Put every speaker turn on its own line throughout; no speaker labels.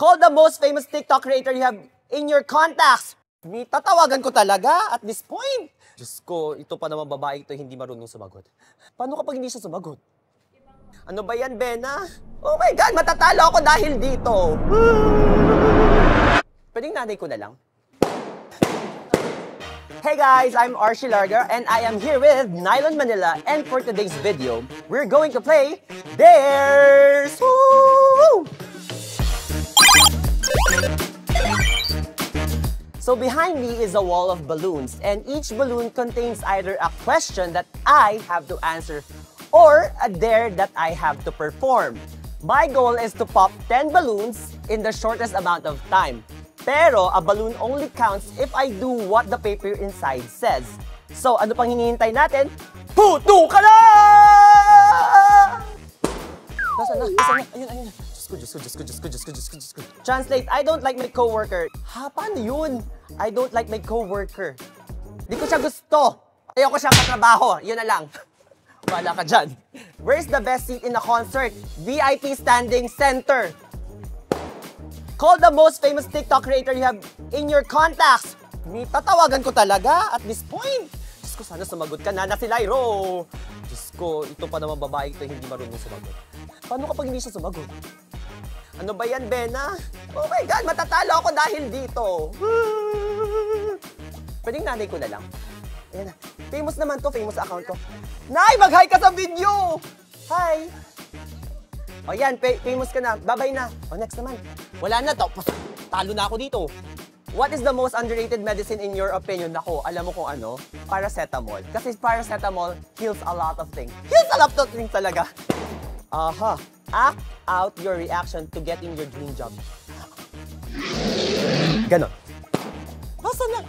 Call the most famous TikTok creator you have in your contacts. Tatawagan ko talaga at this point. Diyos ko, ito pa naman babae ito hindi marunong sumagot. Paano kapag hindi siya sumagot? Ano ba yan, Bena? Oh my God, matatalo ako dahil dito. Pwedeng nanay ko na lang. Hey guys, I'm Archie Larga and I am here with Nylon Manila, and for today's video, we're going to play Dares! Woo! So behind me is a wall of balloons, and each balloon contains either a question that I have to answer or a dare that I have to perform. My goal is to pop 10 balloons in the shortest amount of time. Pero a balloon only counts if I do what the paper inside says. So ano pang hinihintay natin? Puto ka na! Nasaan na? Ayun. Diyos ko. Translate, I don't like my coworker. Ha, paano yun? I don't like my coworker. Di ko siya gusto. Ayoko siya katrabaho. Yun na lang. Wala ka dyan. Where's the best seat in a concert? VIP standing center. Call the most famous TikTok creator you have in your contacts. Tatawagan ko talaga at this point. Diyos ko, sana sumagot ka na si Lyro. Diyos ko, ito pa naman babae ito hindi marunong sumagot. Paano kapag hindi siya sumagot? Ano ba yan, Bena? Oh my God, matatalo ako dahil dito. Pwedeng nanay ko na lang. Ayan na. Famous naman to, famous account ko. Nay, mag-hi ka sa video! Hi! O yan, famous ka na. Bye-bye na. O next naman. Wala na to. Talo na ako dito. What is the most underrated medicine in your opinion? Nako, alam mo kung ano? Paracetamol. Kasi paracetamol heals a lot of things. Heals a lot of things talaga. Aha. Act out your reaction to getting your dream job. Ganon. Basta na.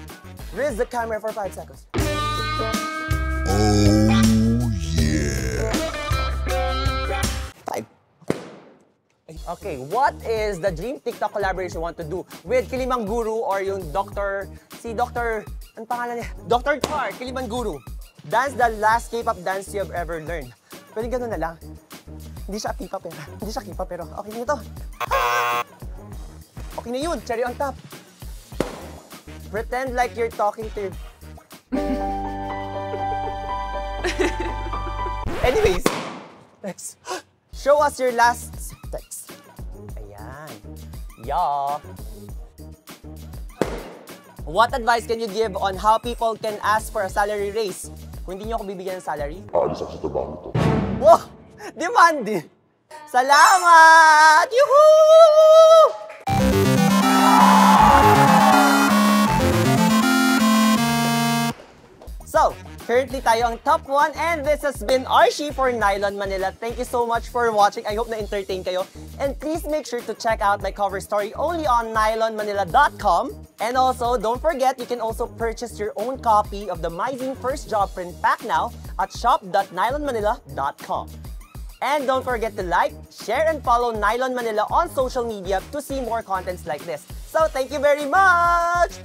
Raise the camera for 5 seconds.
Oh, yeah.
5. Okay, what is the dream TikTok collaboration you want to do with Kilimang Guru or yung anong pangalan niya? Dr. Char, Kilimang Guru. Dance the last K-pop dance you have ever learned. Pwede ganun na lang. Hindi siya K-pop pero okay na ito. Okay na yun, cherry on top. Pretend like you're talking to your... Anyways, next. Show us your last text. Ayan. Yeah. What advice can you give on how people can ask for a salary raise? Kung hindi nyo ako bibigyan ng salary?
Aalis ako sa trabaho to.
Wow! Demanding! Salamat! Yuhuu! So, currently tayo ang top 1 and this has been Archie for Nylon Manila. Thank you so much for watching. I hope na-entertain kayo. And please make sure to check out my cover story only on nylonmanila.com. And also, don't forget, you can also purchase your own copy of the My Zine First Job Print Pack now at shop.nylonmanila.com. And don't forget to like, share, and follow Nylon Manila on social media to see more contents like this. So, thank you very much!